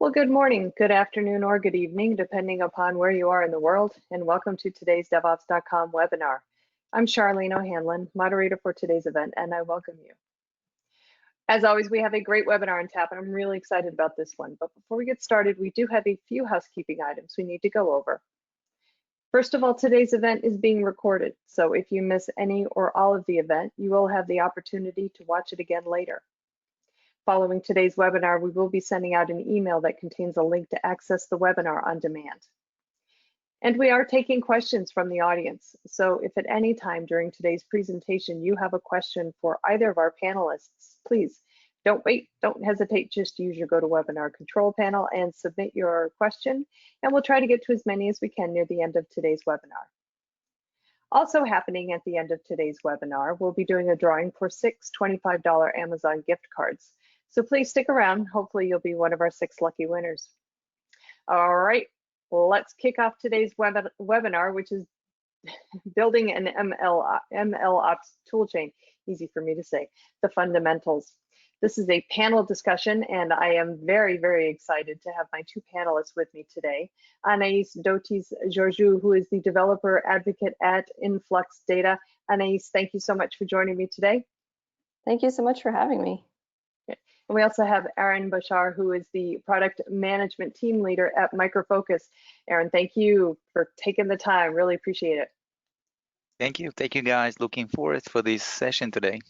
Well, good morning, good afternoon, or good evening, depending upon where you are in the world, and welcome to today's DevOps.com webinar. I'm Charlene O'Hanlon, moderator for today's event, and I welcome you. As always, we have a great webinar on tap, and I'm really excited about this one. But before we get started, we do have a few housekeeping items we need to go over. First of all, today's event is being recorded, so if you miss any or all of the event, you will have the opportunity to watch it again later. Following today's webinar, we will be sending out an email that contains a link to access the webinar on demand. And we are taking questions from the audience. So if at any time during today's presentation you have a question for either of our panelists, please don't wait, don't hesitate, just use your GoToWebinar control panel and submit your question, and we'll try to get to as many as we can near the end of today's webinar. Also happening at the end of today's webinar, we'll be doing a drawing for 6 $25 Amazon gift cards. So please stick around. Hopefully you'll be one of our 6 lucky winners. All right, well, let's kick off today's webinar, which is building an MLOps toolchain. Easy for me to say, the fundamentals. This is a panel discussion, and I am very, very excited to have my 2 panelists with me today. Anaïs Dotis-Georgiou, who is the developer advocate at Influx Data. Anaïs, thank you so much for joining me today. Thank you so much for having me. And we also have Aaron Bashar, who is the product management team leader at Micro Focus. Aaron, thank you for taking the time. Really appreciate it. Thank you guys. Looking forward for this session today.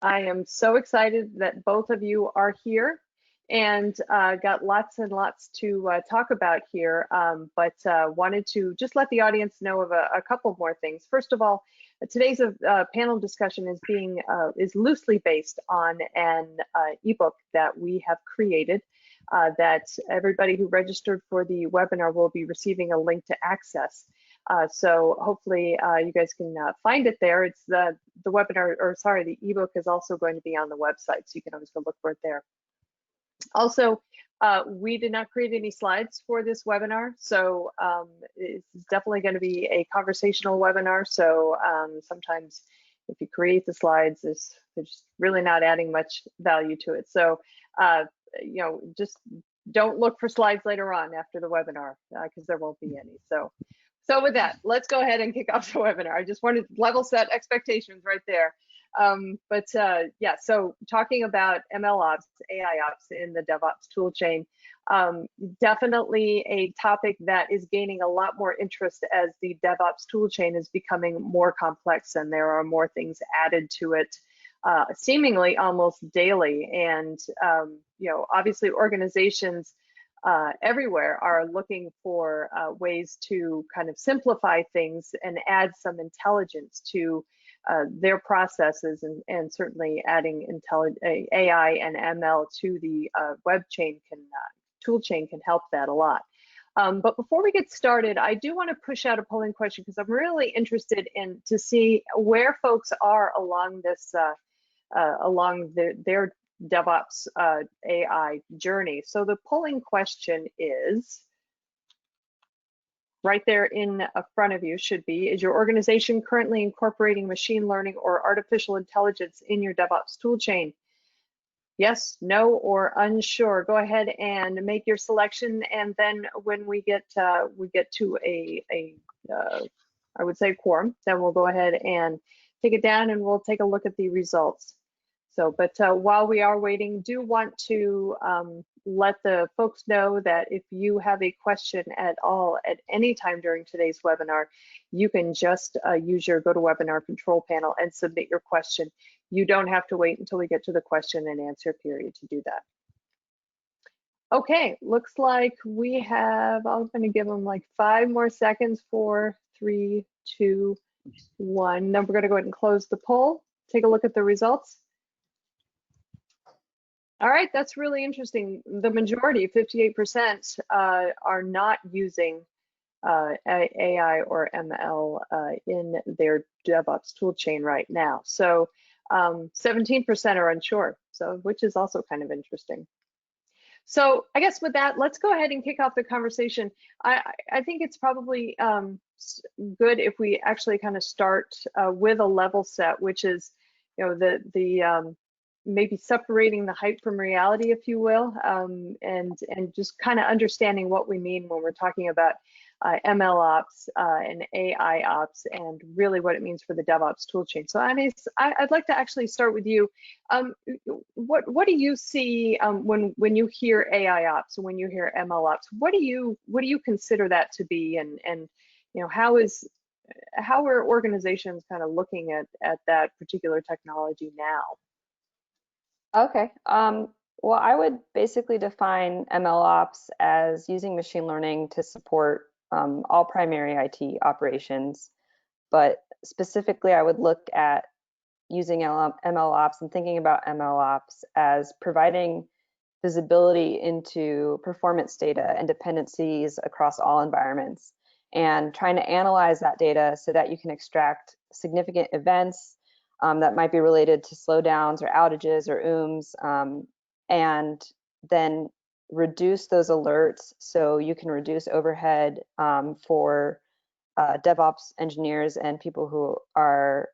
I am so excited that both of you are here and got lots and lots to talk about here, but wanted to just let the audience know of a couple more things. First of all, today's panel discussion is loosely based on an ebook that we have created that everybody who registered for the webinar will be receiving a link to access. So hopefully you guys can find it there. It's the webinar, or sorry, the ebook is also going to be on the website, so you can always go look for it there. Also, we did not create any slides for this webinar, so it's definitely going to be a conversational webinar. So sometimes if you create the slides, they're just really not adding much value to it. So you know, just don't look for slides later on after the webinar because there won't be any. So with that, let's go ahead and kick off the webinar. I just wanted to level set expectations right there. Yeah, so talking about MLOps, AI-ops in the DevOps toolchain, definitely a topic that is gaining a lot more interest as the DevOps toolchain is becoming more complex and there are more things added to it, seemingly almost daily. And you know, obviously organizations everywhere are looking for ways to kind of simplify things and add some intelligence to their processes, and certainly adding AI and ML to the web chain toolchain can help that a lot. But before we get started, I do want to push out a polling question because I'm really interested in to see where folks are along this their DevOps AI journey. So the polling question is right there in front of you, should be, is your organization currently incorporating machine learning or artificial intelligence in your DevOps toolchain? Yes, no, or unsure. Go ahead and make your selection, and then when we get to I would say quorum, then we'll go ahead and take it down and we'll take a look at the results. So, but while we are waiting, do want to let the folks know that if you have a question at all at any time during today's webinar, you can just use your GoToWebinar control panel and submit your question. You don't have to wait until we get to the question and answer period to do that. Okay, looks like we have, I'm going to give them like 5 more seconds, 4, 3, 2, 1. Then we're going to go ahead and close the poll. Take a look at the results. All right, that's really interesting. The majority, 58%, are not using AI or ML in their DevOps toolchain right now. So 17% are unsure, so which is also kind of interesting. So I guess with that, let's go ahead and kick off the conversation. I think it's probably good if we actually kind of start with a level set, which is, you know, maybe separating the hype from reality, if you will, and just kind of understanding what we mean when we're talking about MLOps and AI ops, and really what it means for the DevOps toolchain. So Anis, I'd like to actually start with you. What do you see when you hear AI ops, when you hear MLOps? What do you consider that to be, and how are organizations kind of looking at that particular technology now? Okay. Well, I would basically define MLOps as using machine learning to support all primary IT operations. But specifically, I would look at using MLOps and thinking about MLOps as providing visibility into performance data and dependencies across all environments, and trying to analyze that data so that you can extract significant events that might be related to slowdowns or outages or OOMs, and then reduce those alerts so you can reduce overhead for DevOps engineers and people who are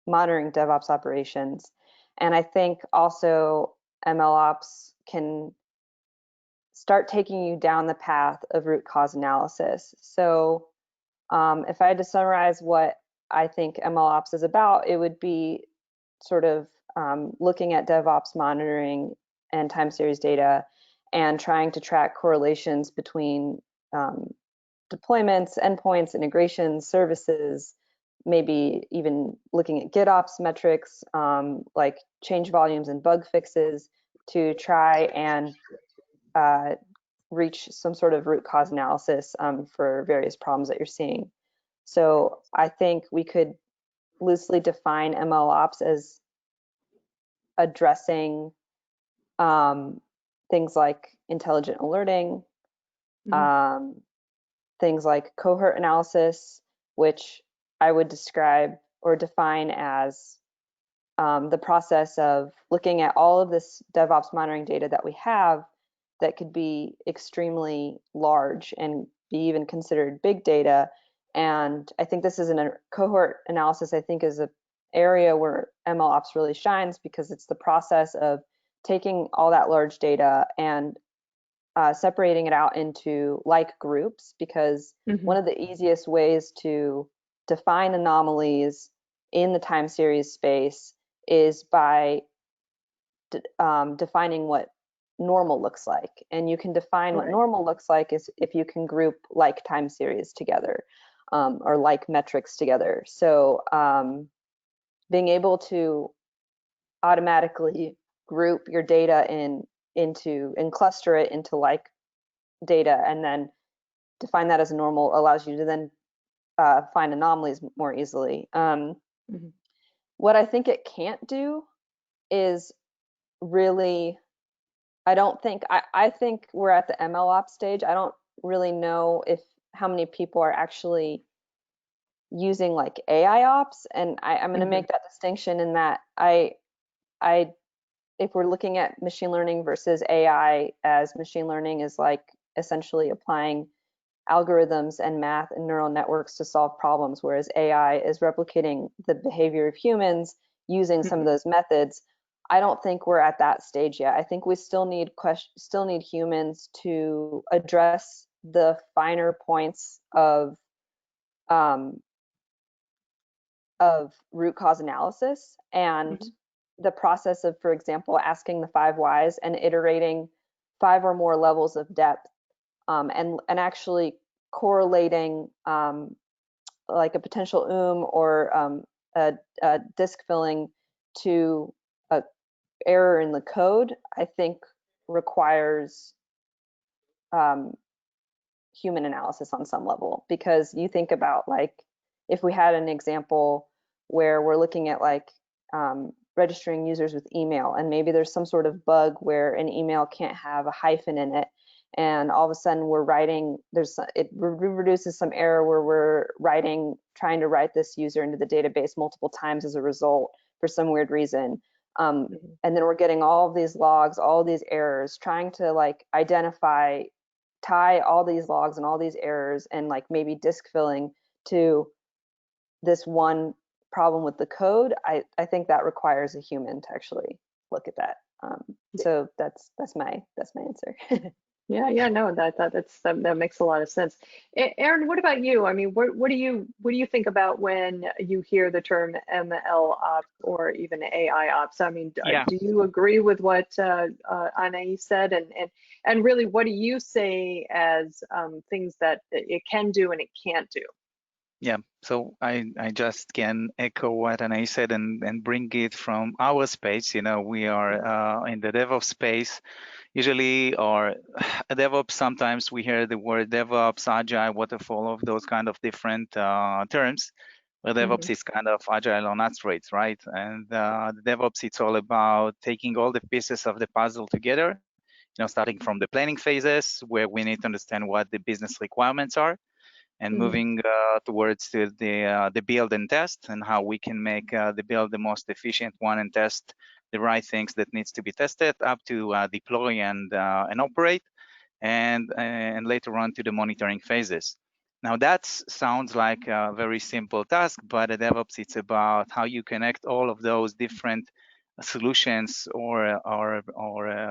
monitoring DevOps operations. And I think also MLOps can start taking you down the path of root cause analysis. So if I had to summarize what I think MLOps is about, it would be sort of looking at DevOps monitoring and time series data and trying to track correlations between deployments, endpoints, integrations, services, maybe even looking at GitOps metrics like change volumes and bug fixes to try and reach some sort of root cause analysis for various problems that you're seeing. So I think we could loosely define MLOps as addressing things like intelligent alerting, things like cohort analysis, which I would describe or define as the process of looking at all of this DevOps monitoring data that we have that could be extremely large and be even considered big data. And I think this is a cohort analysis, I think, is an area where MLOps really shines, because it's the process of taking all that large data and separating it out into like groups, because one of the easiest ways to define anomalies in the time series space is by defining what normal looks like. And you can define what normal looks like is if you can group like time series together or like metrics together. So being able to automatically group your data into and cluster it into like data and then define that as a normal allows you to then find anomalies more easily. What I think it can't do is really, I think we're at the MLOps stage. I don't really know how many people are actually using like AI ops, and I'm going to make that distinction in that if we're looking at machine learning versus AI, as machine learning is like essentially applying algorithms and math and neural networks to solve problems, whereas AI is replicating the behavior of humans using some of those methods. I don't think we're at that stage yet. I think we still need humans to address the finer points of root cause analysis and the process of, for example, asking the 5 whys and iterating 5 or more levels of depth, and actually correlating like a potential OOM or a disk filling to a error in the code, I think requires human analysis on some level. Because you think about, like, if we had an example where we're looking at like registering users with email, and maybe there's some sort of bug where an email can't have a hyphen in it, and all of a sudden we're writing, it reproduces some error where we're trying to write this user into the database multiple times as a result for some weird reason. And then we're getting all of these logs, all of these errors, trying to like tie all these logs and all these errors and like maybe disk filling to this one problem with the code, I think that requires a human to actually look at that. So that's my answer. Yeah, no, that makes a lot of sense. Aaron, what about you? I mean, what do you think about when you hear the term MLOps or even AI ops? I mean, Yeah. do you agree with what Anais said, and really, what do you say as things that it can do and it can't do? Yeah, so I just can echo what Anais said and bring it from our space. You know, we are in the DevOps space. Usually, or DevOps, sometimes we hear the word DevOps, Agile, waterfall, of those kind of different terms. Where DevOps is kind of agile on asteroids, right? And the DevOps, it's all about taking all the pieces of the puzzle together. You know, starting from the planning phases where we need to understand what the business requirements are, and moving towards the build and test, and how we can make the build the most efficient one and test the right things that needs to be tested, up to deploy and operate, and later on to the monitoring phases. Now that sounds like a very simple task, but at DevOps it's about how you connect all of those different solutions or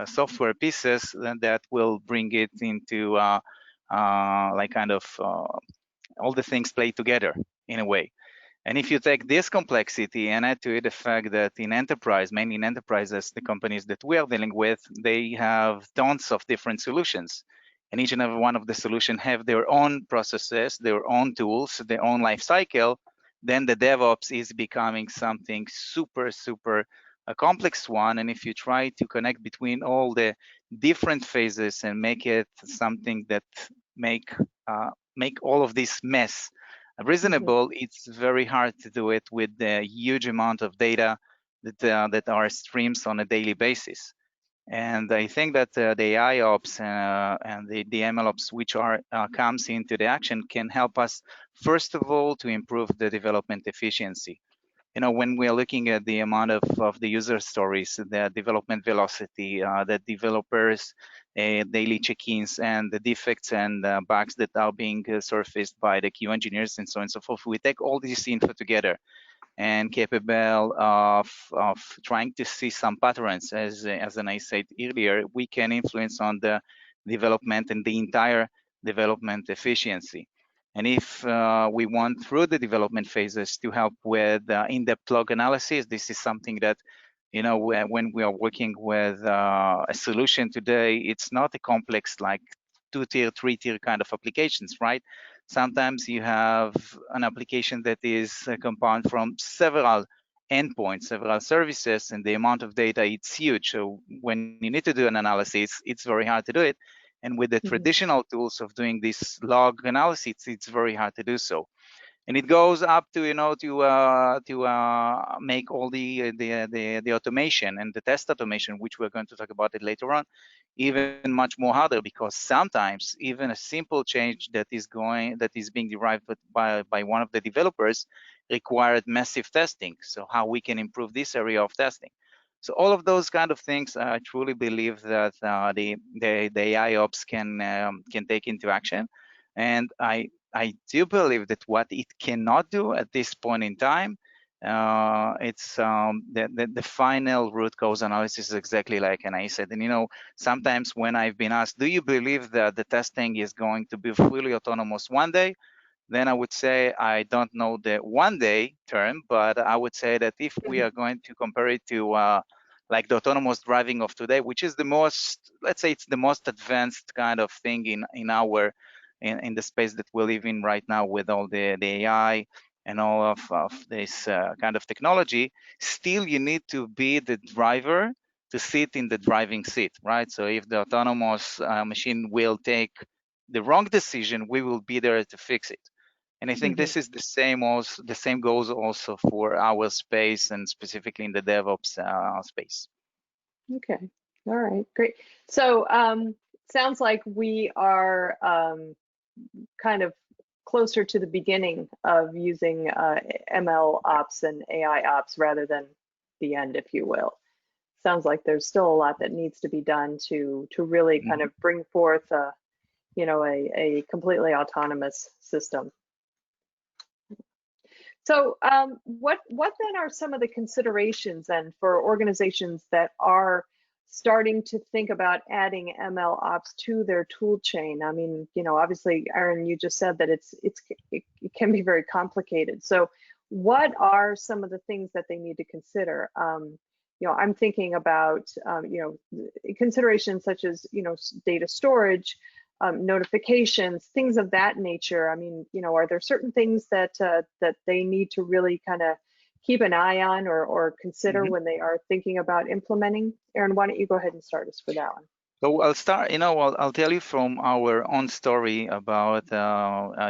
software pieces that will bring it into like kind of all the things play together in a way. And if you take this complexity and add to it the fact that in enterprise, mainly in enterprises, the companies that we are dealing with, they have tons of different solutions. And each and every one of the solutions have their own processes, their own tools, their own life cycle. Then the DevOps is becoming something super, super a complex one. And if you try to connect between all the different phases and make it something that make all of this mess reasonable, it's very hard to do it with the huge amount of data that are streams on a daily basis. And I think that the AI ops and the MLOps, which are comes into the action, can help us first of all to improve the development efficiency. You know, when we are looking at the amount of the user stories, the development velocity, the developers daily check-ins, and the defects and bugs that are being surfaced by the Q engineers and so on and so forth, we take all this info together and capable of trying to see some patterns. As I said earlier, we can influence on the development and the entire development efficiency. And if we want through the development phases to help with in-depth log analysis, this is something that, you know, when we are working with a solution today, it's not a complex like 2-tier, 3-tier kind of applications, right? Sometimes you have an application that is compound from several endpoints, several services, and the amount of data, it's huge. So when you need to do an analysis, it's very hard to do it. And with the traditional tools of doing this log analysis, it's very hard to do so. And it goes up to, you know, to make all the automation and the test automation, which we're going to talk about it later on, even much more harder, because sometimes even a simple change that is being derived by one of the developers required massive testing. So how we can improve this area of testing. So all of those kind of things, I truly believe that the AI ops can take into action, and I do believe that what it cannot do at this point in time, it's the final root cause analysis is exactly like Anais said. And you know, sometimes when I've been asked, do you believe that the testing is going to be fully autonomous one day? Then I would say I don't know the one day term, but I would say that if we are going to compare it to like the autonomous driving of today, which is the most, let's say it's the most advanced kind of thing in the space that we live in right now with all the AI and all of this kind of technology, still you need to be the driver to sit in the driving seat, right? So if the autonomous machine will take the wrong decision, we will be there to fix it. And I think this is the same. Also, the same goes also for our space, and specifically in the DevOps space. Okay. All right. Great. So sounds like we are kind of closer to the beginning of using ML ops and AI ops rather than the end, if you will. Sounds like there's still a lot that needs to be done to really kind of bring forth you know, a completely autonomous system. So what then are some of the considerations then for organizations that are starting to think about adding MLOps to their tool chain? I mean, you know, obviously, Aaron, you just said that it can be very complicated. So what are some of the things that they need to consider? You know, I'm thinking about, you know, considerations such as, you know, data storage, notifications, things of that nature. I mean, you know, are there certain things that that they need to really kind of keep an eye on or consider when they are thinking about implementing? Aaron, why don't you go ahead and start us for that one? So I'll start, I'll tell you from our own story about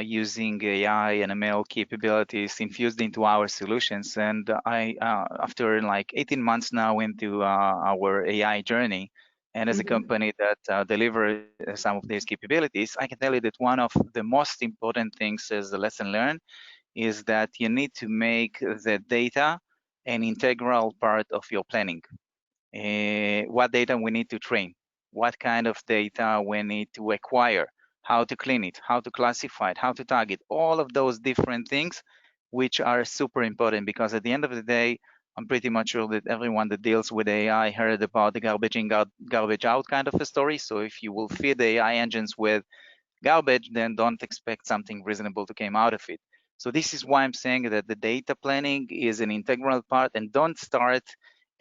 using AI and ML capabilities infused into our solutions. And after like 18 months now into our AI journey, and as a company that delivers some of these capabilities, I can tell you that one of the most important things as the lesson learned is that you need to make the data an integral part of your planning. What data we need to train, what kind of data we need to acquire, how to clean it, how to classify it, how to tag it, all of those different things, which are super important because at the end of the day, I'm pretty much sure that everyone that deals with AI heard about the garbage in, garbage out kind of a story. So if you will feed the AI engines with garbage, then don't expect something reasonable to come out of it. So this is why I'm saying that the data planning is an integral part, and don't start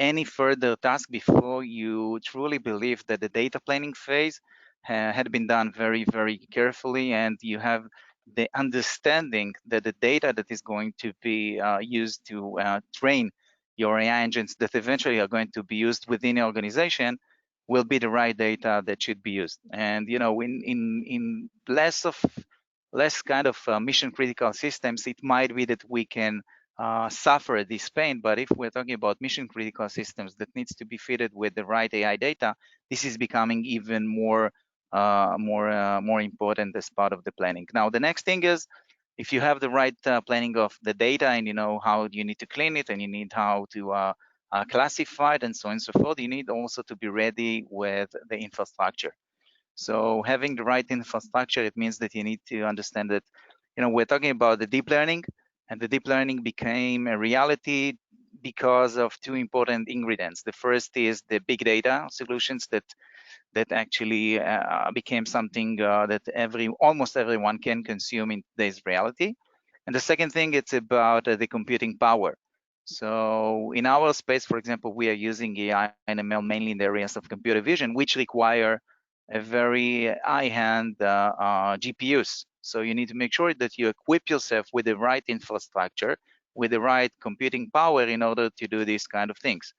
any further task before you truly believe that the data planning phase had been done very, very carefully, and you have the understanding that the data that is going to be used to train your AI engines that eventually are going to be used within the organization will be the right data that should be used. And in less kind of mission critical systems, it might be that we can suffer this pain. But if we're talking about mission critical systems that needs to be fitted with the right AI data, this is becoming even more important as part of the planning. Now, the next thing is, if you have the right planning of the data and you know how you need to clean it and you need how to classified and so on and so forth, you need also to be ready with the infrastructure. So having the right infrastructure, it means that you need to understand that, we're talking about the deep learning, and the deep learning became a reality because of two important ingredients. The first is the big data solutions that actually became something that almost everyone can consume in today's reality. And the second thing, it's about the computing power. So in our space, for example, we are using AI and ML mainly in the areas of computer vision, which require a very high-end GPUs. So you need to make sure that you equip yourself with the right infrastructure, with the right computing power in order to do these kind of things.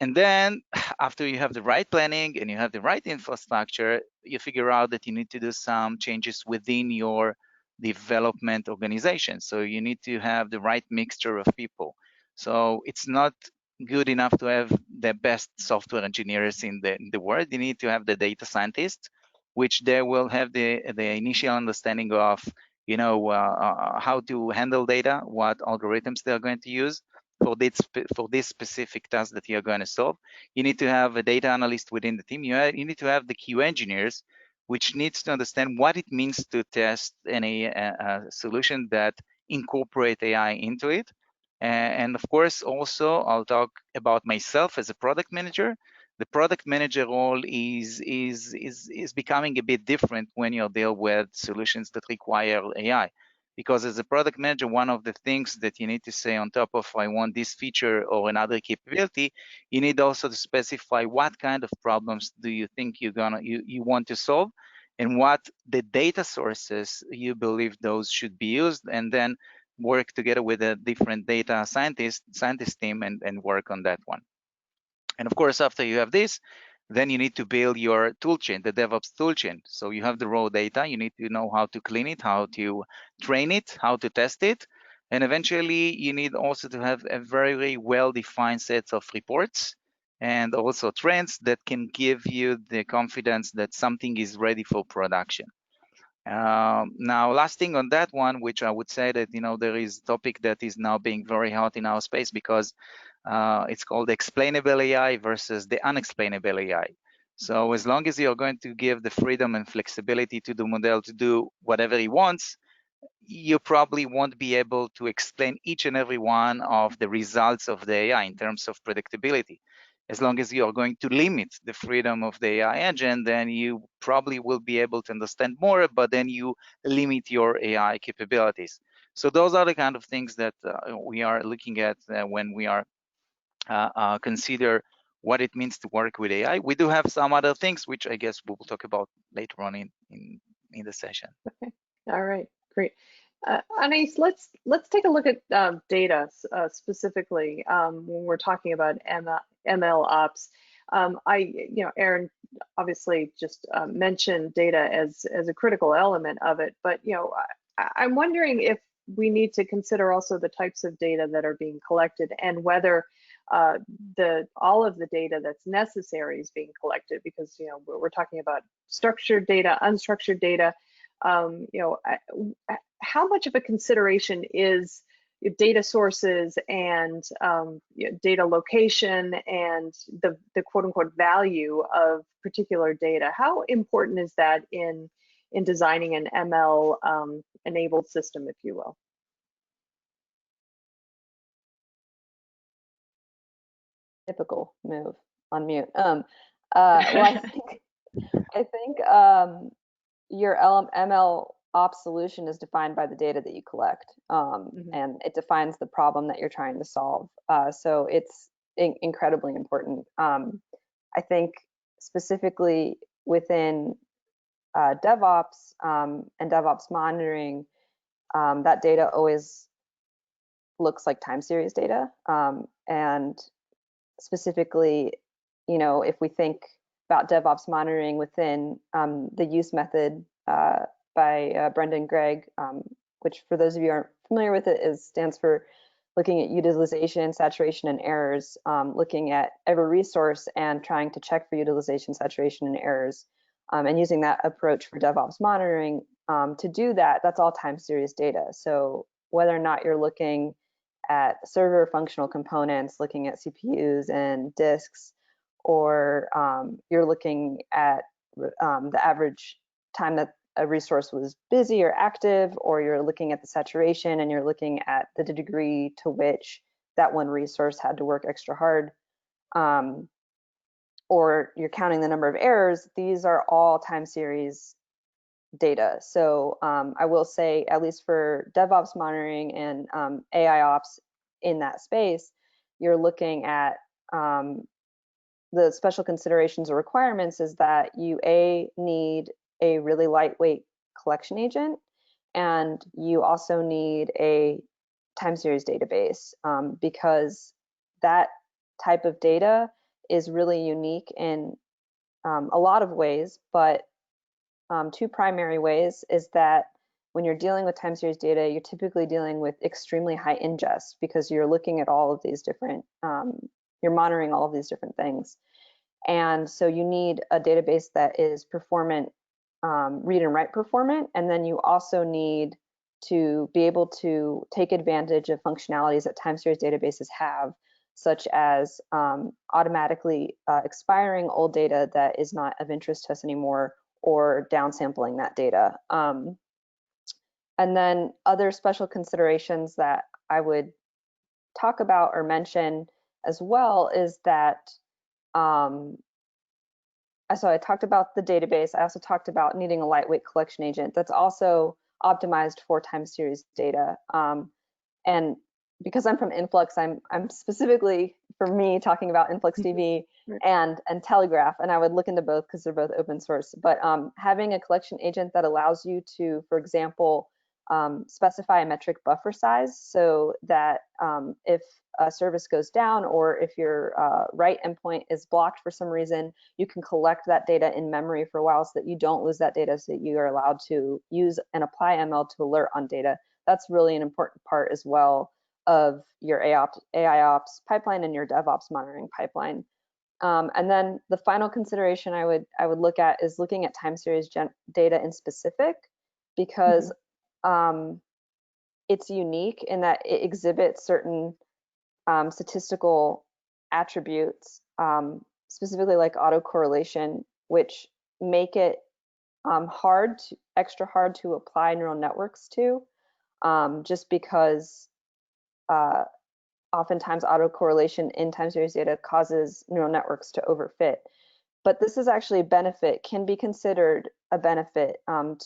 And then after you have the right planning and you have the right infrastructure, you figure out that you need to do some changes within your development organization. So you need to have the right mixture of people. So it's not good enough to have the best software engineers in the world. You need to have the data scientists, which they will have the initial understanding of, how to handle data, what algorithms they are going to use for this specific task that you're going to solve. You need to have a data analyst within the team. You need to have the QA engineers, which needs to understand what it means to test a solution that incorporate AI into it. And of course, also I'll talk about myself as a product manager. The product manager role is becoming a bit different when you deal with solutions that require AI. Because as a product manager, one of the things that you need to say on top of I want this feature or another capability, you need also to specify what kind of problems do you think you want to solve, and what the data sources you believe those should be used, and then work together with a different data scientist team and work on that one. And of course, after you have this, then you need to build your toolchain, the DevOps toolchain. So you have the raw data, you need to know how to clean it, how to train it, how to test it. And eventually you need also to have a very, very well-defined set of reports and also trends that can give you the confidence that something is ready for production. Now, last thing on that one, which I would say that, there is a topic that is now being very hot in our space because it's called explainable AI versus the unexplainable AI. So as long as you're going to give the freedom and flexibility to the model to do whatever he wants, you probably won't be able to explain each and every one of the results of the AI in terms of predictability. As long as you are going to limit the freedom of the AI engine, then you probably will be able to understand more, but then you limit your AI capabilities. So those are the kind of things that we are looking at when we are consider what it means to work with AI. We do have some other things, which I guess we will talk about later on in the session. Okay. All right. Great. Anais, let's take a look at data specifically when we're talking about ML ops. Aaron obviously just mentioned data as a critical element of it, but I'm wondering if we need to consider also the types of data that are being collected and whether all of the data that's necessary is being collected, because we're talking about structured data, unstructured data. How much of a consideration is data sources and data location and the quote unquote value of particular data? How important is that in designing an ML enabled system, if you will? Typical move on mute. Well, I think your ML ops solution is defined by the data that you collect, and it defines the problem that you're trying to solve. So it's incredibly important. I think specifically within DevOps and DevOps monitoring, that data always looks like time series data. And specifically, if we think about DevOps monitoring within the use method by Brendan Gregg, which for those of you who aren't familiar with it, stands for looking at utilization, saturation, and errors, looking at every resource and trying to check for utilization, saturation, and errors, and using that approach for DevOps monitoring. To do that, that's all time series data. So whether or not you're looking at server functional components, looking at CPUs and disks, or you're looking at the average time that a resource was busy or active, or you're looking at the saturation and you're looking at the degree to which that one resource had to work extra hard, or you're counting the number of errors, these are all time series data. So I will say, at least for DevOps monitoring and AI ops in that space, you're looking at the special considerations or requirements is that you need a really lightweight collection agent, and you also need a time series database, because that type of data is really unique in a lot of ways, but two primary ways is that when you're dealing with time series data, you're typically dealing with extremely high ingest because you're looking at all of these different, you're monitoring all of these different things. And so you need a database that is performant, read and write performant, and then you also need to be able to take advantage of functionalities that time series databases have, such as automatically expiring old data that is not of interest to us anymore, or downsampling that data. And then other special considerations that I would talk about or mention as well is that, so I talked about the database. I also talked about needing a lightweight collection agent that's also optimized for time series data. And because I'm from Influx, I'm specifically, for me, talking about InfluxDB and Telegraph, and I would look into both because they're both open source. But having a collection agent that allows you to, for example, specify a metric buffer size, so that if a service goes down or if your write endpoint is blocked for some reason, you can collect that data in memory for a while so that you don't lose that data, so that you are allowed to use and apply ML to alert on data. That's really an important part as well of your AI ops pipeline and your DevOps monitoring pipeline. And then the final consideration I would look at is looking at time series data in specific, because it's unique in that it exhibits certain statistical attributes, specifically like autocorrelation, which make it extra hard to apply neural networks to. just because oftentimes autocorrelation in time series data causes neural networks to overfit. But this is actually a benefit, can be considered a benefit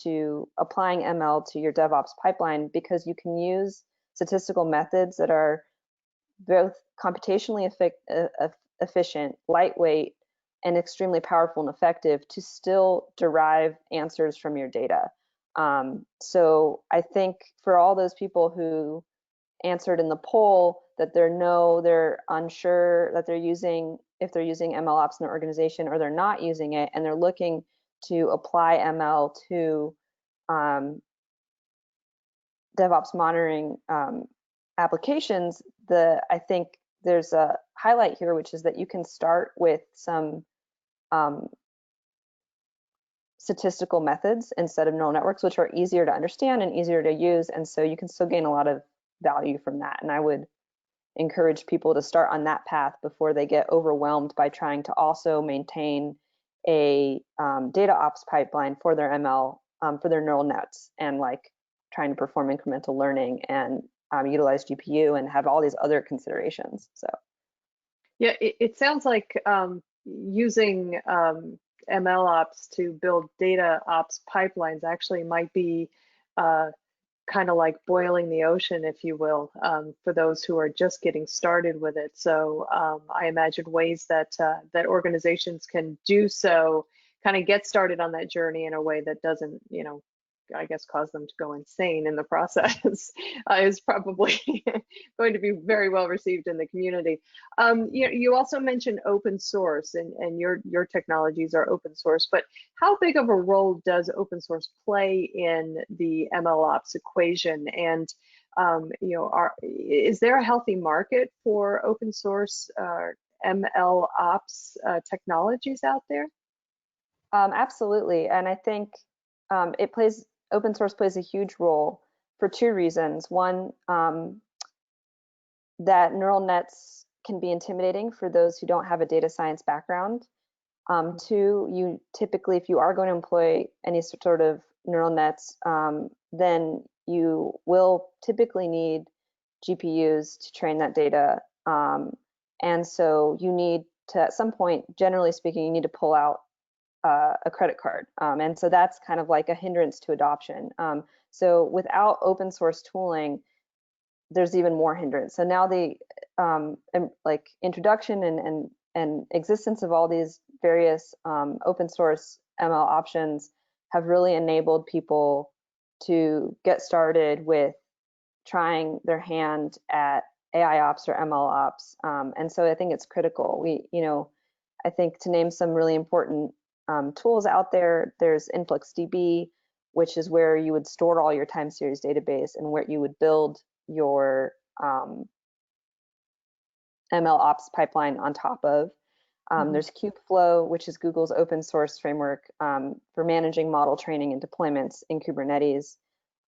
to applying ML to your DevOps pipeline, because you can use statistical methods that are both computationally efficient, lightweight, and extremely powerful and effective to still derive answers from your data. So I think for all those people who answered in the poll that they're unsure that they're using, if they're using MLOps in their organization or they're not using it, and they're looking to apply ML to DevOps monitoring applications, I think there's a highlight here, which is that you can start with some statistical methods instead of neural networks, which are easier to understand and easier to use, and so you can still gain a lot of value from that. And I would encourage people to start on that path before they get overwhelmed by trying to also maintain a data ops pipeline for their ML, for their neural nets, and like trying to perform incremental learning and utilize GPU and have all these other considerations. So yeah, it sounds like using MLOps to build data ops pipelines actually might be kind of like boiling the ocean, if you will, for those who are just getting started with it. So I imagine ways that that organizations can do so, kind of get started on that journey in a way that doesn't, I guess, cause them to go insane in the process, is probably going to be very well received in the community. You also mentioned open source, and your technologies are open source, but how big of a role does open source play in the MLOps equation? And is there a healthy market for open source MLOps technologies out there? Absolutely, and I think open source plays a huge role for two reasons. One, that neural nets can be intimidating for those who don't have a data science background. Two, you typically, if you are going to employ any sort of neural nets, then you will typically need GPUs to train that data. And so you need to, at some point, generally speaking, you need to pull out a credit card. And so that's kind of like a hindrance to adoption. So without open source tooling, there's even more hindrance. So now the like introduction and existence of all these various open source ML options have really enabled people to get started with trying their hand at AI ops or ML ops. And so I think it's critical. I think to name some really important tools out there, there's InfluxDB, which is where you would store all your time series database and where you would build your ML ops pipeline on top of. There's Kubeflow, which is Google's open source framework for managing model training and deployments in Kubernetes.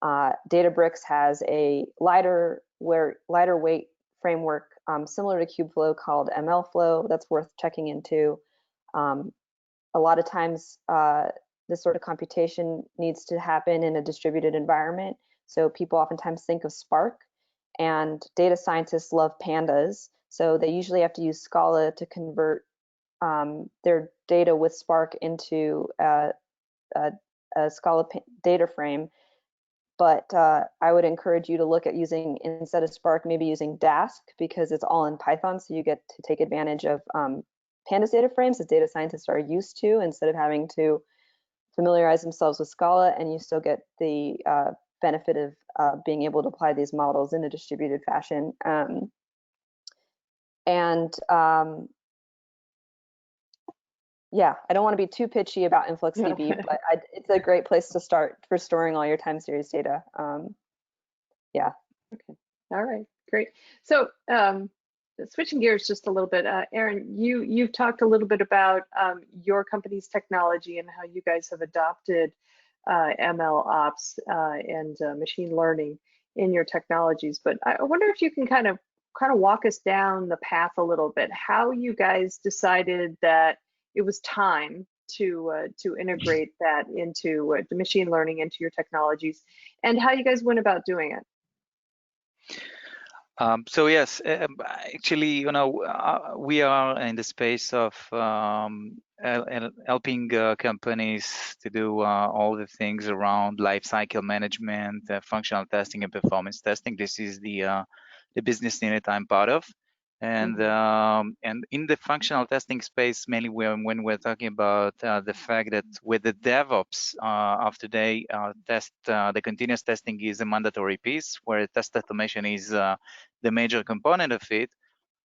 Databricks has a lighter weight framework similar to Kubeflow called MLflow that's worth checking into. A lot of times this sort of computation needs to happen in a distributed environment. So people oftentimes think of Spark, and data scientists love pandas. So they usually have to use Scala to convert their data with Spark into a Scala data frame. But I would encourage you to look at using, instead of Spark, maybe using Dask, because it's all in Python. So you get to take advantage of pandas data frames that data scientists are used to, instead of having to familiarize themselves with Scala, and you still get the benefit of being able to apply these models in a distributed fashion. Yeah, I don't want to be too pitchy about InfluxDB, but it's a great place to start for storing all your time series data. Yeah. Okay. All right. Great. So switching gears just a little bit, Erin, you've talked a little bit about your company's technology and how you guys have adopted ML ops and machine learning in your technologies. But I wonder if you can kind of walk us down the path a little bit, how you guys decided that it was time to integrate that into the machine learning into your technologies, and how you guys went about doing it. So yes, actually, we are in the space of helping companies to do all the things around lifecycle management, functional testing, and performance testing. This is the business unit I'm part of, and in the functional testing space, mainly when we're talking about the fact that with the DevOps of today, the continuous testing is a mandatory piece, where test automation is the major component of it.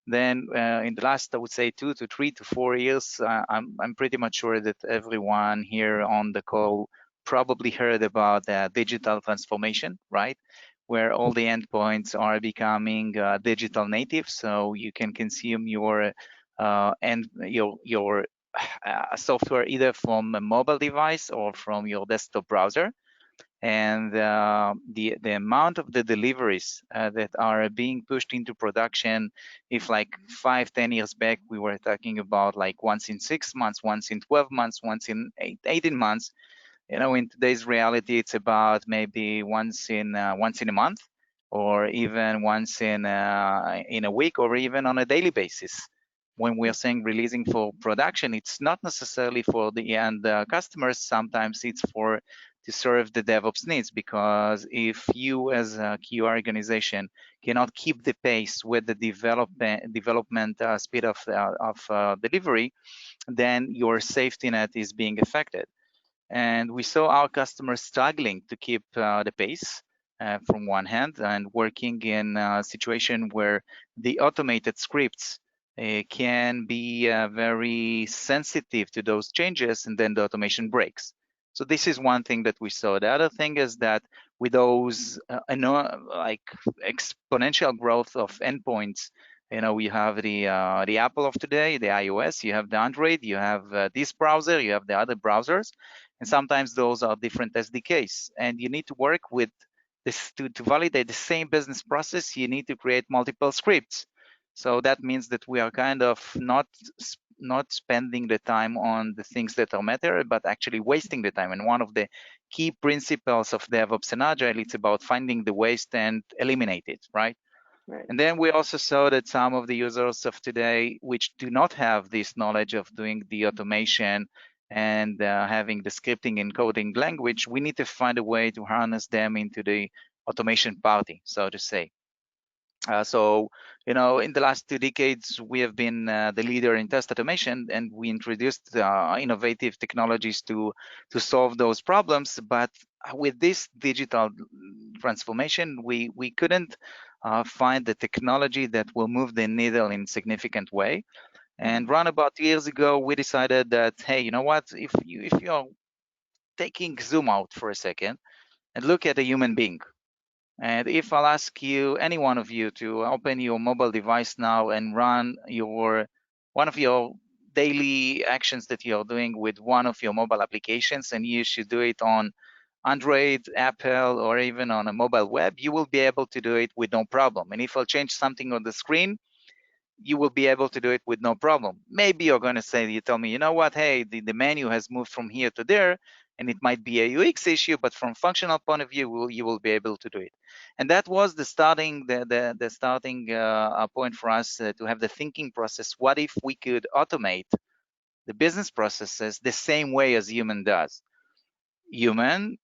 Then in the last, I would say, 2 to 3 to 4 years, I'm pretty much sure that everyone here on the call probably heard about digital transformation, right? Where all the endpoints are becoming digital native, so you can consume your and your software either from a mobile device or from your desktop browser. And the amount of the deliveries that are being pushed into production, if like 5-10 years back we were talking about like once in 6 months, once in 12 months, once in 18 months, in today's reality it's about maybe once in a month, or even once in a week, or even on a daily basis. When we're saying releasing for production, it's not necessarily for the end customers. Sometimes it's for to serve the DevOps needs, because if you as a QA organization cannot keep the pace with the development speed of delivery, then your safety net is being affected. And we saw our customers struggling to keep the pace from one hand, and working in a situation where the automated scripts can be very sensitive to those changes, and then the automation breaks. So this is one thing that we saw. The other thing is that with those like exponential growth of endpoints, we have the Apple of today, the iOS, you have the Android, you have this browser, you have the other browsers, and sometimes those are different SDKs, and you need to work with this to validate the same business process. You need to create multiple scripts. So that means that we are kind of not spending the time on the things that are matter, but actually wasting the time. And one of the key principles of DevOps and Agile, it's about finding the waste and eliminate it, right? Right. And then we also saw that some of the users of today, which do not have this knowledge of doing the automation and having the scripting and coding language, we need to find a way to harness them into the automation party, so to say. So, in the last 2 decades, we have been the leader in test automation, and we introduced innovative technologies to solve those problems. But with this digital transformation, we couldn't find the technology that will move the needle in a significant way. And around about 2 years ago, we decided that, hey, you know what? If you're taking zoom out for a second and look at a human being, and if I'll ask you, any one of you, to open your mobile device now and run one of your daily actions that you're doing with one of your mobile applications, and you should do it on Android, Apple, or even on a mobile web, you will be able to do it with no problem. And if I'll change something on the screen, you will be able to do it with no problem. Maybe you're going to say, you tell me, you know what, hey, the menu has moved from here to there, and it might be a UX issue, but from functional point of view, you will be able to do it. And that was the starting point for us to have the thinking process. What if we could automate the business processes the same way as human does? Human,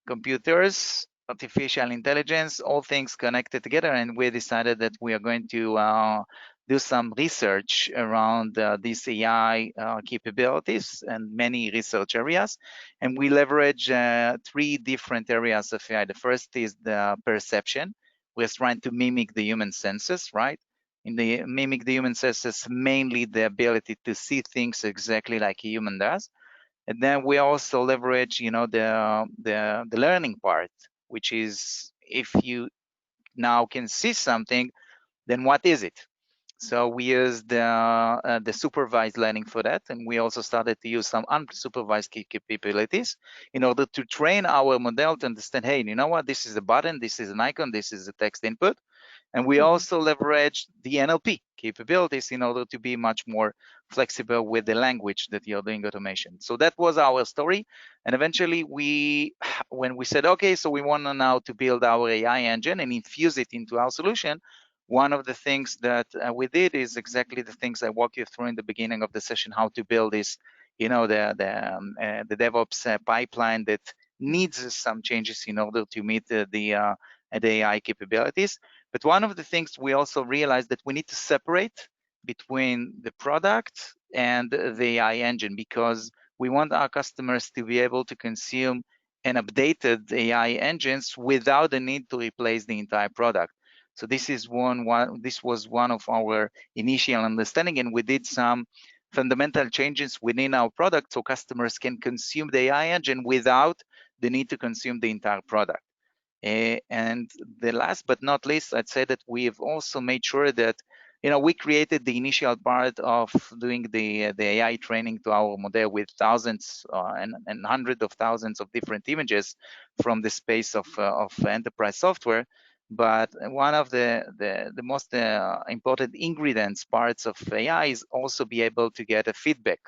computers, artificial intelligence, all things connected together. And we decided that we are going to do some research around these AI capabilities and many research areas. And we leverage 3 different areas of AI. The first is the perception. We're trying to mimic the human senses, right? Mimic the human senses, mainly the ability to see things exactly like a human does. And then we also leverage, the learning part, which is, if you now can see something, then what is it? So we use the supervised learning for that, and we also started to use some unsupervised capabilities in order to train our model to understand, hey, you know what? This is a button, this is an icon, this is a text input. And we also leverage the NLP capabilities in order to be much more flexible with the language that you're doing automation. So that was our story. And eventually when we said, okay, so we want now to build our AI engine and infuse it into our solution, one of the things that we did is exactly the things I walked you through in the beginning of the session, how to build this, you know, the DevOps pipeline that needs some changes in order to meet the AI capabilities. But one of the things we also realized that we need to separate between the product and the AI engine, because we want our customers to be able to consume an updated AI engines without the need to replace the entire product. So this is this was one of our initial understanding, and we did some fundamental changes within our product so customers can consume the AI engine without the need to consume the entire product. And the last but not least, I'd say that we've also made sure that, you know, we created the initial part of doing the AI training to our model with thousands and hundreds of thousands of different images from the space of enterprise software. But one of the most important ingredients parts of AI is also be able to get a feedback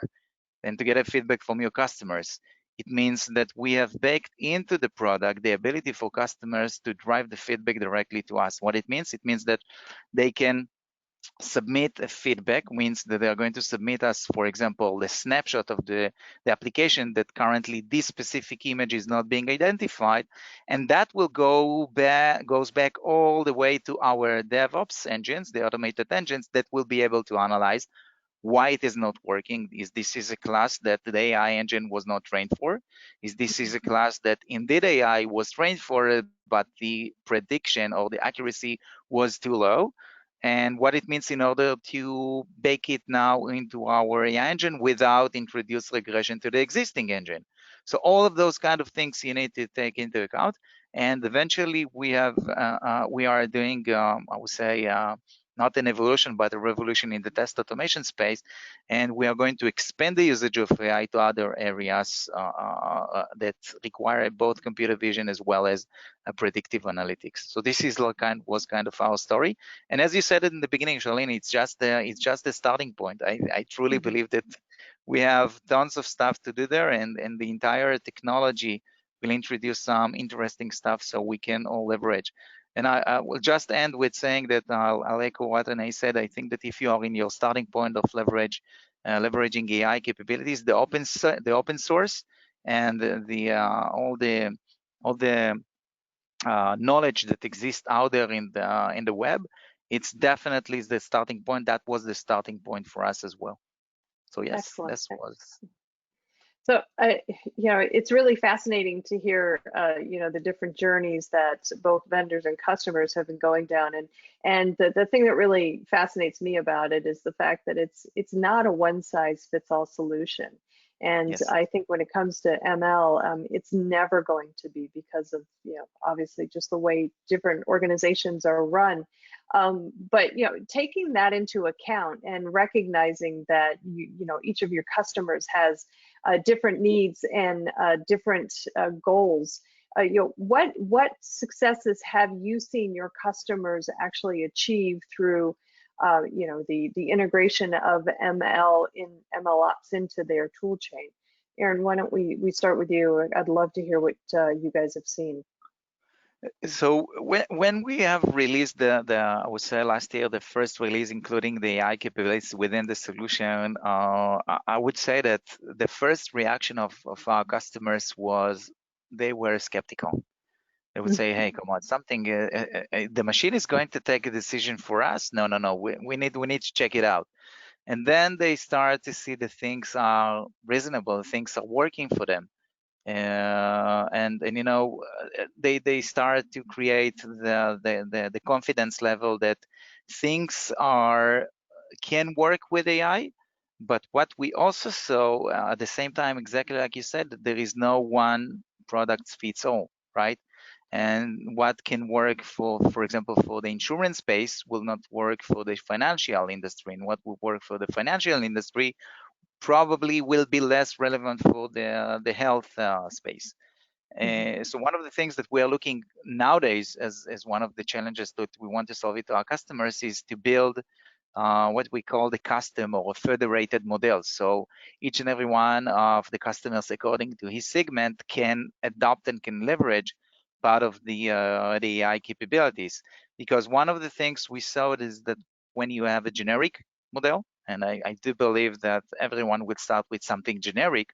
and to get a feedback from your customers. It means that we have baked into the product the ability for customers to drive the feedback directly to us. What it means that they can submit a feedback, means that they are going to submit us, for example, the snapshot of the application that currently this specific image is not being identified, and that will goes back all the way to our DevOps engines, the automated engines that will be able to analyze why it is not working. Is this is a class that the AI engine was not trained for? Is this is a class that indeed AI was trained for it, but the prediction or the accuracy was too low? And what it means in order to bake it now into our AI engine without introduce regression to the existing engine. So all of those kind of things you need to take into account. And eventually we are doing, I would say, not an evolution, but a revolution in the test automation space. And we are going to expand the usage of AI to other areas that require both computer vision as well as predictive analytics. So this is was kind of our story. And as you said in the beginning, Charlene, it's just the starting point. I truly believe that we have tons of stuff to do there, and the entire technology will introduce some interesting stuff so we can all leverage. And I will just end with saying that I'll echo what Renee said. I think that if you are in your starting point of leveraging AI capabilities, the open source and all the knowledge that exists out there in the web, it's definitely the starting point. That was the starting point for us as well. So yes, Excellent. this was. So, you know, it's really fascinating to hear, you know, the different journeys that both vendors and customers have been going down. And the thing that really fascinates me about it is the fact that it's not a one-size-fits-all solution. And Yes. I think when it comes to ML, it's never going to be, because of, you know, obviously just the way different organizations are run. But, you know, taking that into account and recognizing that, you know, each of your customers has different needs and different goals. You know, what successes have you seen your customers actually achieve through, you know, the integration of MLOps into their tool chain? Aaron, why don't we start with you? I'd love to hear what you guys have seen. So when we have released I would say last year, the first release, including the AI capabilities within the solution, I would say that the first reaction of our customers was they were skeptical. They would say, "Hey, come on, something. The machine is going to take a decision for us. No, no, no. We need to check it out." And then they start to see the things are reasonable, things are working for them. And you know, they start to create the confidence level that things can work with AI. But what we also saw at the same time, exactly like you said, there is no one product fits all, right? And what can work for example, for the insurance space will not work for the financial industry, and what will work for the financial industry probably will be less relevant for the health space. So one of the things that we are looking nowadays as one of the challenges that we want to solve it to our customers is to build what we call the custom or federated model. So each and every one of the customers, according to his segment, can adopt and can leverage part of the AI capabilities. Because one of the things we saw is that when you have a generic model, and I do believe that everyone would start with something generic,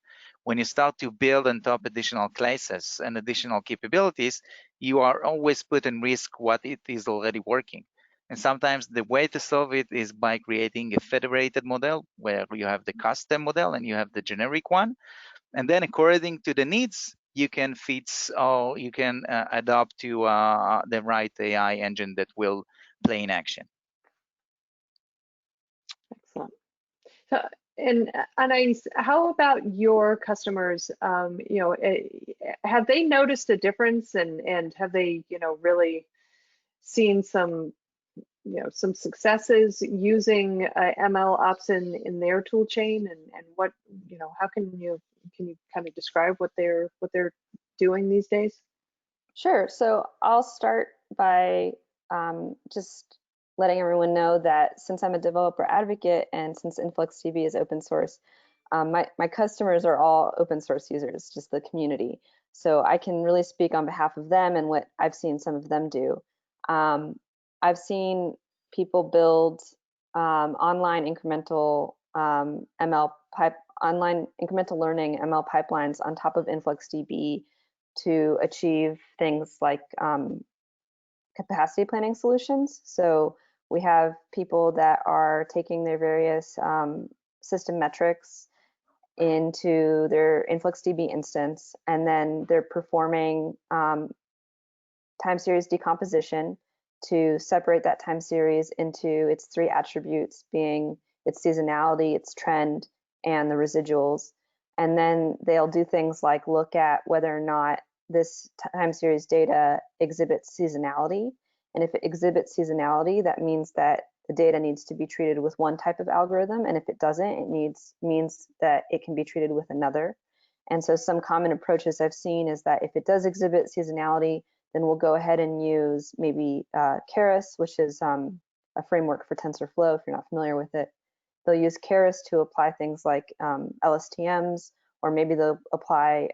when you start to build on top additional classes and additional capabilities, you are always put in risk what it is already working. And sometimes the way to solve it is by creating a federated model where you have the custom model and you have the generic one. And then according to the needs, you can fit or you can adopt to the right AI engine that will play in action. Excellent. So, and Anais, how about your customers? Have they noticed a difference, and have they, really seen some, some successes using MLOps in their tool chain, and what, how can you kind of describe what they're doing these days? Sure. So I'll start by just letting everyone know that since I'm a developer advocate and since InfluxDB is open source, my customers are all open source users, just the community. So I can really speak on behalf of them and what I've seen some of them do. I've seen people build online incremental online incremental learning ML pipelines on top of InfluxDB to achieve things like capacity planning solutions. So we have people that are taking their various system metrics into their InfluxDB instance, and then they're performing time series decomposition to separate that time series into its 3 attributes, being its seasonality, its trend, and the residuals. And then they'll do things like look at whether or not this time series data exhibits seasonality. And if it exhibits seasonality, that means that the data needs to be treated with one type of algorithm. And if it doesn't, it means that it can be treated with another. And so some common approaches I've seen is that if it does exhibit seasonality, then we'll go ahead and use maybe Keras, which is a framework for TensorFlow, if you're not familiar with it. They'll use Keras to apply things like LSTMs, or maybe they'll apply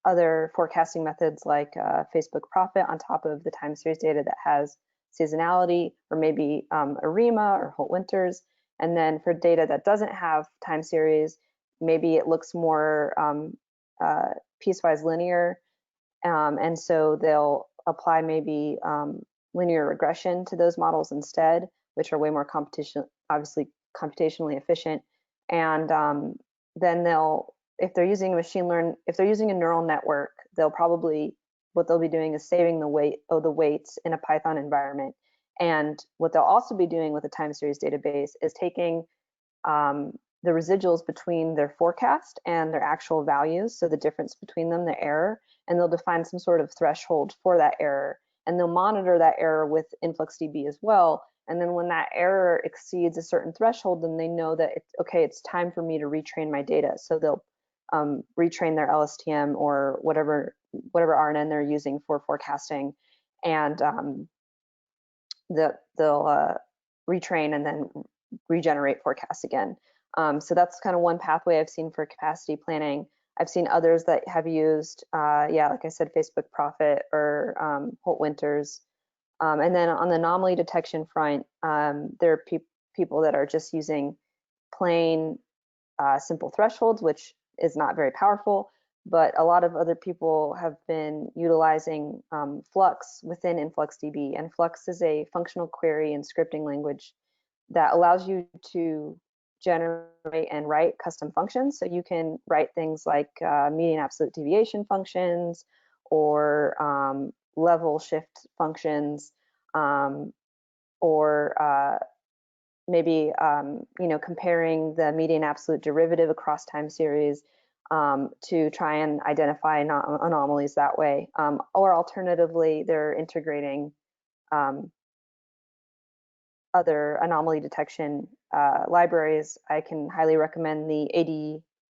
other forecasting methods like Facebook Profit on top of the time series data that has seasonality, or maybe ARIMA or Holt-Winters. And then for data that doesn't have time series, maybe it looks more piecewise linear. And so they'll apply maybe linear regression to those models instead, which are way more obviously computationally efficient. And then if they're using if they're using a neural network, what they'll be doing is saving the weights in a Python environment. And what they'll also be doing with a time series database is taking the residuals between their forecast and their actual values, so the difference between them, the error, and they'll define some sort of threshold for that error. And they'll monitor that error with InfluxDB as well. And then when that error exceeds a certain threshold, then they know that it's time for me to retrain my data. So they'll retrain their LSTM or whatever RNN they're using for forecasting, and they'll retrain and then regenerate forecasts again. So that's kind of one pathway I've seen for capacity planning. I've seen others that have used, like I said, Facebook Profit or Holt-Winters. And then on the anomaly detection front, there are people that are just using plain simple thresholds, which is not very powerful, but a lot of other people have been utilizing Flux within InfluxDB. And Flux is a functional query and scripting language that allows you to generate and write custom functions. So you can write things like median absolute deviation functions, or level shift functions, or maybe comparing the median absolute derivative across time series to try and identify anomalies that way. Or alternatively, they're integrating other anomaly detection libraries. I can highly recommend the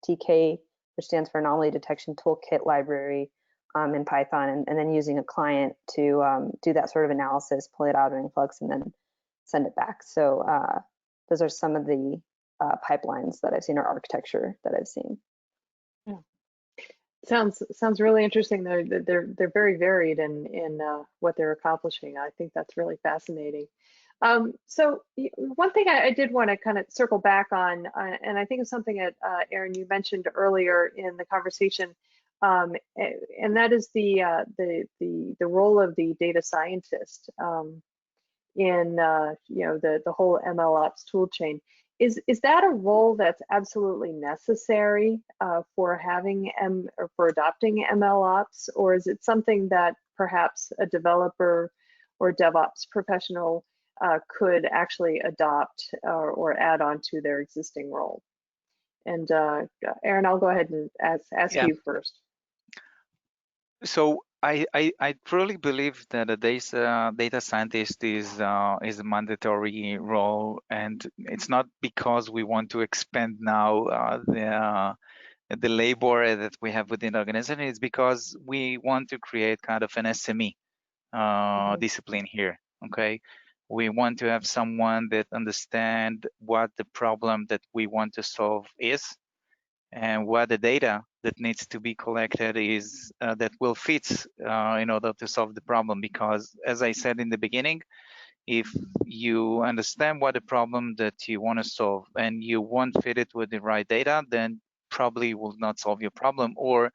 ADTK, which stands for Anomaly Detection Toolkit library in Python, and then using a client to do that sort of analysis, pull it out in Flux, and then send it back. So those are some of the pipelines that I've seen, or architecture that I've seen. Yeah. Sounds really interesting. They're very varied in what they're accomplishing. I think that's really fascinating. So one thing I did want to kind of circle back on, and I think it's something that Aaron, you mentioned earlier in the conversation, and that is the role of the data scientist in the whole MLOps tool chain. Is that a role that's absolutely necessary for having or for adopting MLOps, or is it something that perhaps a developer or DevOps professional could actually adopt or add on to their existing role? And Aaron, I'll go ahead and ask Yeah. you first. So I truly believe that a data scientist is a mandatory role, and it's not because we want to expand now the labor that we have within the organization. It's because we want to create kind of an SME discipline here. Okay, we want to have someone that understand what the problem that we want to solve is, and what the data that needs to be collected is that will fit in order to solve the problem. Because as I said in the beginning, if you understand what the problem that you want to solve and you won't fit it with the right data, then probably will not solve your problem, or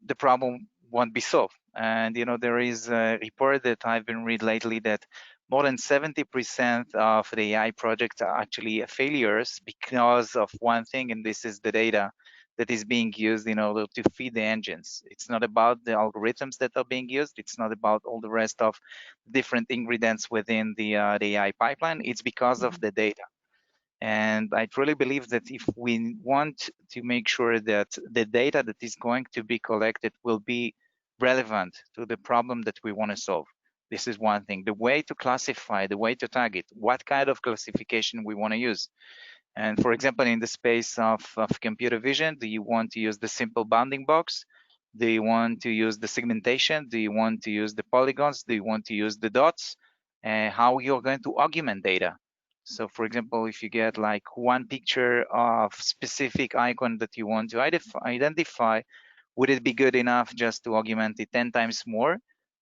the problem won't be solved. And there is a report that I've been read lately that more than 70% of the AI projects are actually failures because of one thing, and this is the data that is being used in order to feed the engines. It's not about the algorithms that are being used. It's not about all the rest of different ingredients within the AI pipeline. It's because of the data. And I truly believe that if we want to make sure that the data that is going to be collected will be relevant to the problem that we want to solve, this is one thing. The way to classify, the way to tag it, what kind of classification we want to use. And for example, in the space of computer vision, do you want to use the simple bounding box? Do you want to use the segmentation? Do you want to use the polygons? Do you want to use the dots? How you're going to augment data? So for example, if you get like one picture of specific icon that you want to identify, would it be good enough just to augment it 10 times more?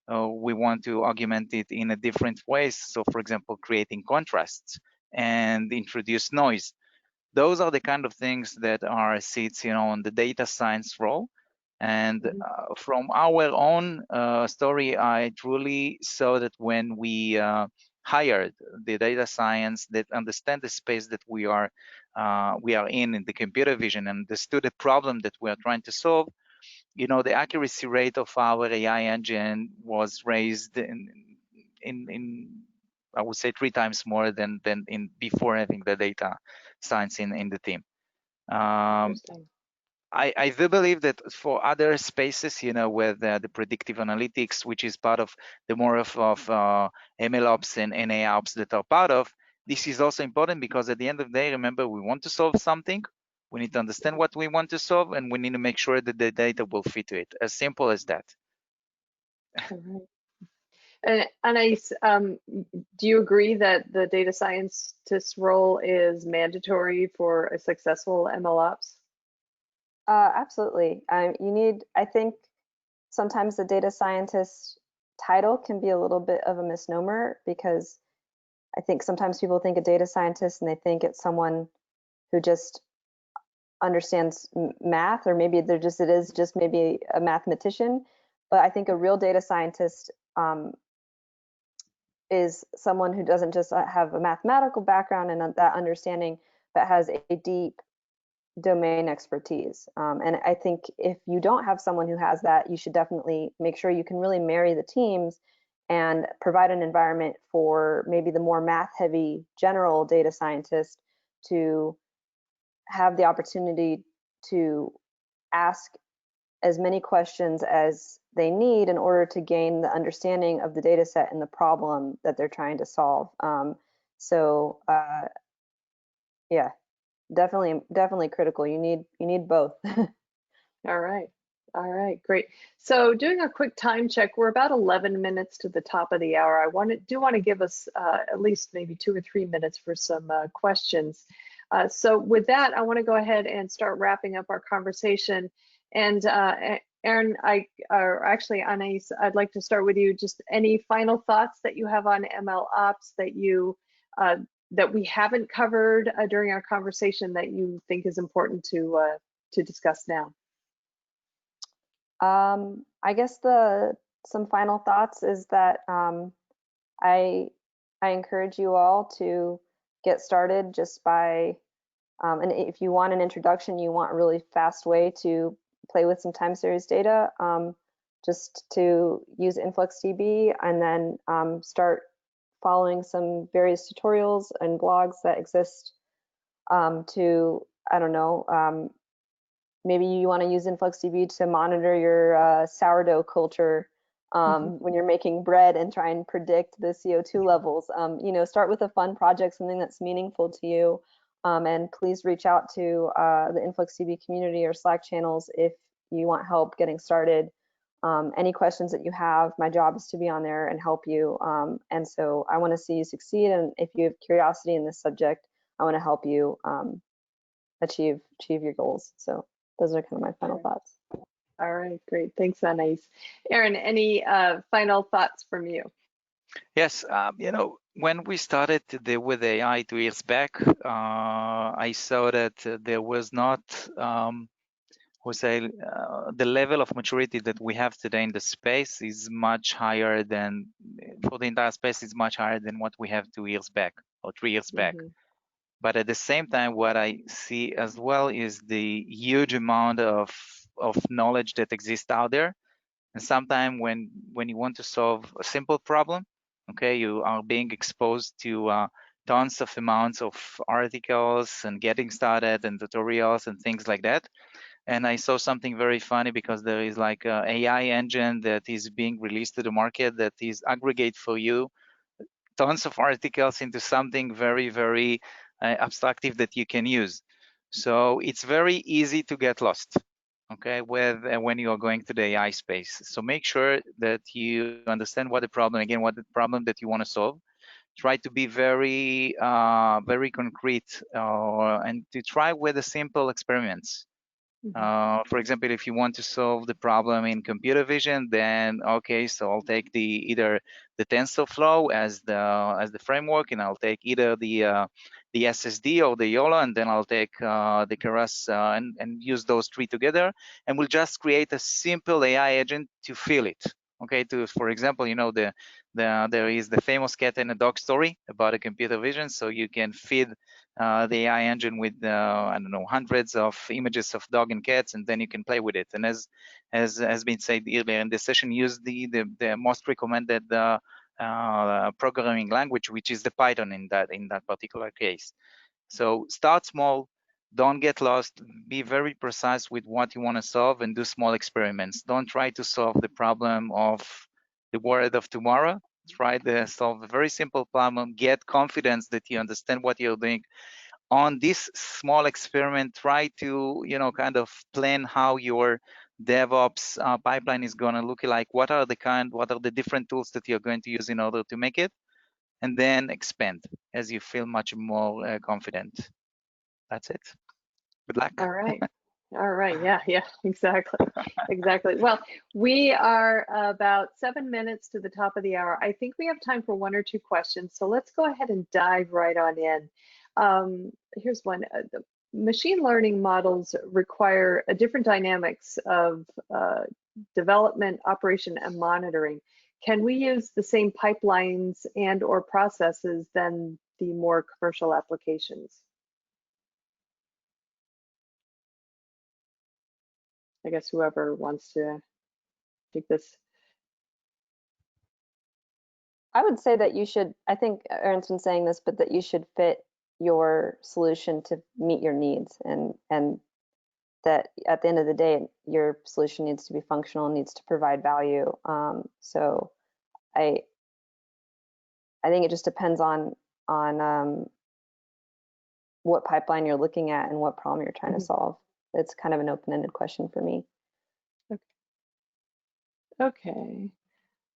We want to augment it in a different ways. So for example, creating contrasts and introduce noise. Those are the kind of things that are sits, on the data science role. And from our own story, I truly saw that when we hired the data science that understand the space that we are in the computer vision, and understood the problem that we are trying to solve, the accuracy rate of our AI engine was raised in I would say 3 times more than in before having the data science in the team. Interesting. I do believe that for other spaces, with the predictive analytics, which is part of the more of MLOps and AI-ops that are part of, this is also important, because at the end of the day, remember, we want to solve something. We need to understand what we want to solve, and we need to make sure that the data will fit to it. As simple as that. All right. And Anais, do you agree that the data scientist role is mandatory for a successful MLOps? Absolutely. I think sometimes the data scientist title can be a little bit of a misnomer, because I think sometimes people think a data scientist and they think it's someone who just understands math, or maybe it is just maybe a mathematician. But I think a real data scientist is someone who doesn't just have a mathematical background and that understanding, but has a deep domain expertise. And I think if you don't have someone who has that, you should definitely make sure you can really marry the teams and provide an environment for maybe the more math heavy general data scientist to have the opportunity to ask as many questions as they need in order to gain the understanding of the data set and the problem that they're trying to solve. Yeah, definitely critical. You need both. All right, great. So doing a quick time check, we're about 11 minutes to the top of the hour. I do want to give us at least maybe 2 or 3 minutes for some questions. So with that, I want to go ahead and start wrapping up our conversation. And Aaron, or actually Anais, I'd like to start with you. Just any final thoughts that you have on MLOps that we haven't covered during our conversation that you think is important to discuss now? I guess some final thoughts is that I encourage you all to get started just by, and if you want an introduction, you want a really fast way to play with some time series data, just to use InfluxDB and then start following some various tutorials and blogs that exist to, I don't know, maybe you want to use InfluxDB to monitor your sourdough culture when you're making bread and try and predict the CO2 levels. You know, start with a fun project, something that's meaningful to you, and please reach out to the InfluxDB community or Slack channels if you want help getting started. Any questions that you have, my job is to be on there and help you. And so I want to see you succeed. And if you have curiosity in this subject, I want to help you achieve your goals. So those are kind of my final thoughts. All right, great. Thanks, Anais. Aaron, any final thoughts from you? Yes, you know, when we started with AI 2 years back, I saw that there was not, the level of maturity that we have today in the space is much higher than, for the entire space, is much higher than what we have 2 years back or 3 years back. But at the same time, what I see as well is the huge amount of knowledge that exists out there. And sometimes when you want to solve a simple problem, okay, you are being exposed to tons of amounts of articles and getting started and tutorials and things like that. And I saw something very funny because there is like an AI engine that is being released to the market that is aggregate for you tons of articles into something very, very abstractive that you can use. So it's very easy to get lost, okay, when you are going to the AI space. So make sure that you understand what the problem that you want to solve. Try to be very, very concrete and to try with the simple experiments. For example, if you want to solve the problem in computer vision, then okay, so I'll take either the TensorFlow as the framework, and I'll take either the SSD or the YOLO, and then I'll take the Keras and use those three together, and we'll just create a simple AI agent to fill it. Okay, for example, you know there is the famous cat and a dog story about a computer vision, so you can feed the AI engine with I don't know, hundreds of images of dog and cats, and then you can play with it. And as has been said earlier in this session, use the most recommended programming language, which is the Python in that particular case. So start small, don't get lost, be very precise with what you want to solve, and do small experiments. Don't try to solve the problem of the world of tomorrow. Try to solve a very simple problem, get confidence that you understand what you're doing. On this small experiment, try to, you know, kind of plan how your DevOps pipeline is going to look like. What are the different tools that you're going to use in order to make it? And then expand as you feel much more confident. That's it. Good luck. All right. All right. Yeah, exactly. Exactly. Well, we are about 7 minutes to the top of the hour. I think we have time for one or two questions. So let's go ahead and dive right on in. Here's one. The machine learning models require a different dynamics of development, operation, and monitoring. Can we use the same pipelines and or processes than the more commercial applications? I guess whoever wants to take this. I would say that you should, I think Aaron's been saying this, but that you should fit your solution to meet your needs, and that at the end of the day, your solution needs to be functional, needs to provide value. So I think it just depends on what pipeline you're looking at and what problem you're trying to solve. It's kind of an open-ended question for me. Okay,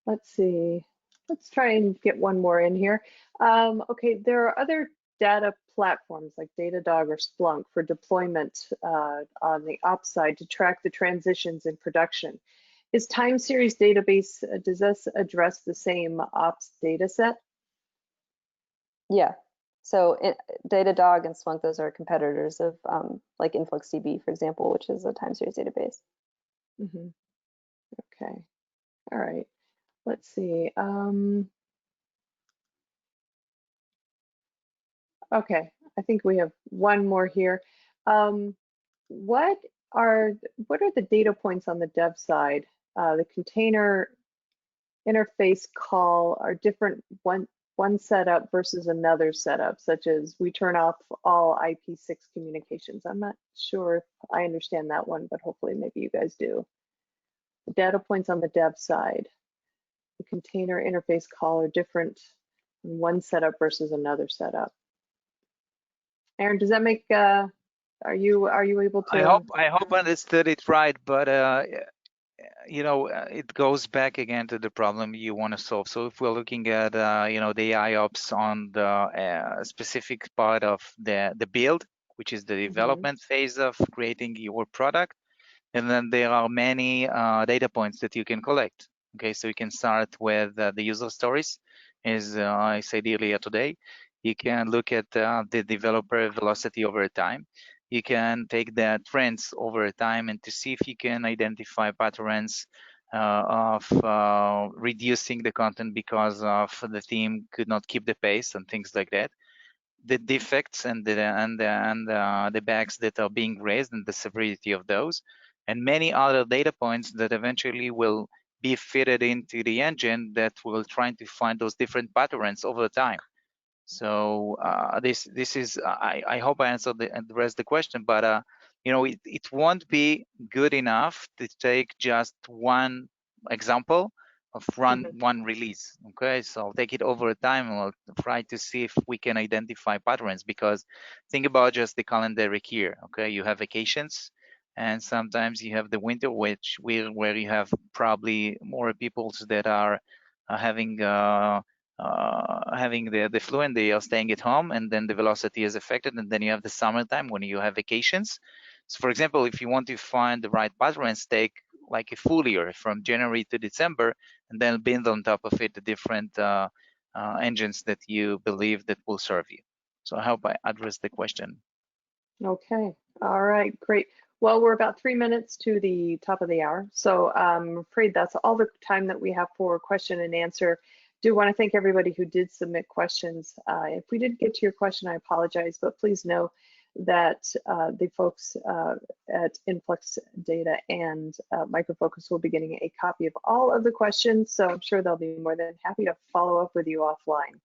let's see. Let's try and get one more in here. Okay, there are other data platforms like Datadog or Splunk for deployment on the ops side to track the transitions in production. Is time series database, does this address the same ops data set? Yeah. So Datadog and Splunk, those are competitors of like InfluxDB, for example, which is a time series database. Mm-hmm. Okay. All right. Let's see. Okay. I think we have one more here. What are the data points on the dev side? The container interface call are different one setup versus another setup, such as we turn off all IP6 communications. I'm not sure if I understand that one, but hopefully maybe you guys do. The data points on the dev side, the container interface call are different in one setup versus another setup. Aaron, does that make are you able to? I hope I understood it right, but you know, it goes back again to the problem you want to solve. So if we're looking at you know, the AI-ops on the specific part of the build, which is the development phase of creating your product, and then there are many data points that you can collect. Okay, so you can start with the user stories, as I said earlier today. You can look at the developer velocity over time. You can take the trends over time and to see if you can identify patterns of reducing the content because of the team could not keep the pace and things like that. The defects and the bugs that are being raised and the severity of those, and many other data points that eventually will be fitted into the engine that will try to find those different patterns over time. So this is I hope I answered the rest of the question, but you know, it won't be good enough to take just one example of one release. Okay, so I'll take it over time and I'll try to see if we can identify patterns, because think about just the calendar year. Okay, you have vacations and sometimes you have the winter, where you have probably more people that are having the flu and they are staying at home, and then the velocity is affected, and then you have the summertime when you have vacations. So for example, if you want to find the right patterns, take like a full year from January to December, and then build on top of it the different engines that you believe that will serve you. So I hope I addressed the question. Okay, all right, great. Well, we're about 3 minutes to the top of the hour, so I'm afraid that's all the time that we have for question and answer. Do want to thank everybody who did submit questions. If we didn't get to your question, I apologize, but please know that the folks at Influx Data and Micro Focus will be getting a copy of all of the questions, so I'm sure they'll be more than happy to follow up with you offline.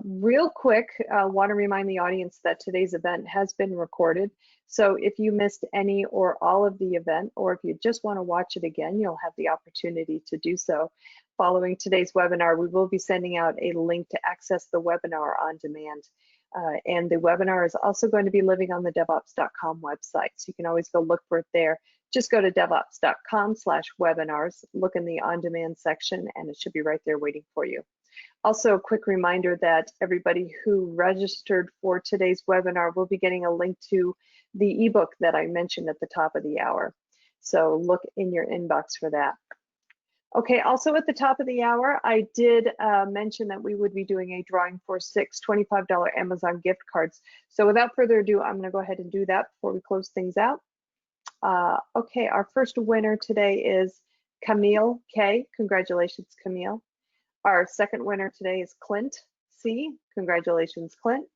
Real quick, want to remind the audience that today's event has been recorded. So if you missed any or all of the event, or if you just want to watch it again, you'll have the opportunity to do so. Following today's webinar, we will be sending out a link to access the webinar on demand. And the webinar is also going to be living on the devops.com website. So you can always go look for it there. Just go to devops.com/webinars, look in the on-demand section, and it should be right there waiting for you. Also, a quick reminder that everybody who registered for today's webinar will be getting a link to the ebook that I mentioned at the top of the hour. So look in your inbox for that. Okay, also at the top of the hour, I did mention that we would be doing a drawing for 6 $25 Amazon gift cards. So without further ado, I'm going to go ahead and do that before we close things out. Okay, our first winner today is Camille K. Congratulations, Camille. Our second winner today is Clint C. Congratulations, Clint.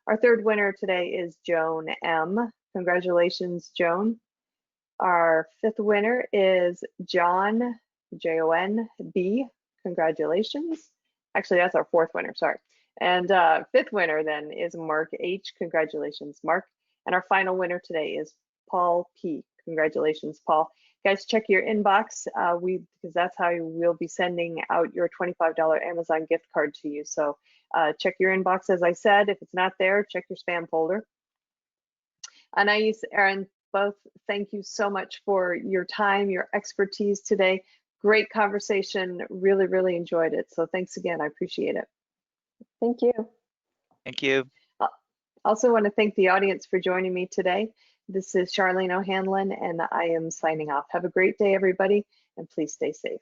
Our third winner today is Joan M. Congratulations, Joan. Our fifth winner is John, Jon-B. Congratulations. Actually, that's our fourth winner, sorry. And fifth winner then is Mark H. Congratulations, Mark. And our final winner today is Paul P. Congratulations, Paul. Guys, check your inbox because that's how we'll be sending out your $25 Amazon gift card to you. So check your inbox, as I said. If it's not there, check your spam folder. Anais, Aaron, both, thank you so much for your time, your expertise today. Great conversation. Really, really enjoyed it. So thanks again. I appreciate it. Thank you. Thank you. I also want to thank the audience for joining me today. This is Charlene O'Hanlon, and I am signing off. Have a great day, everybody, and please stay safe.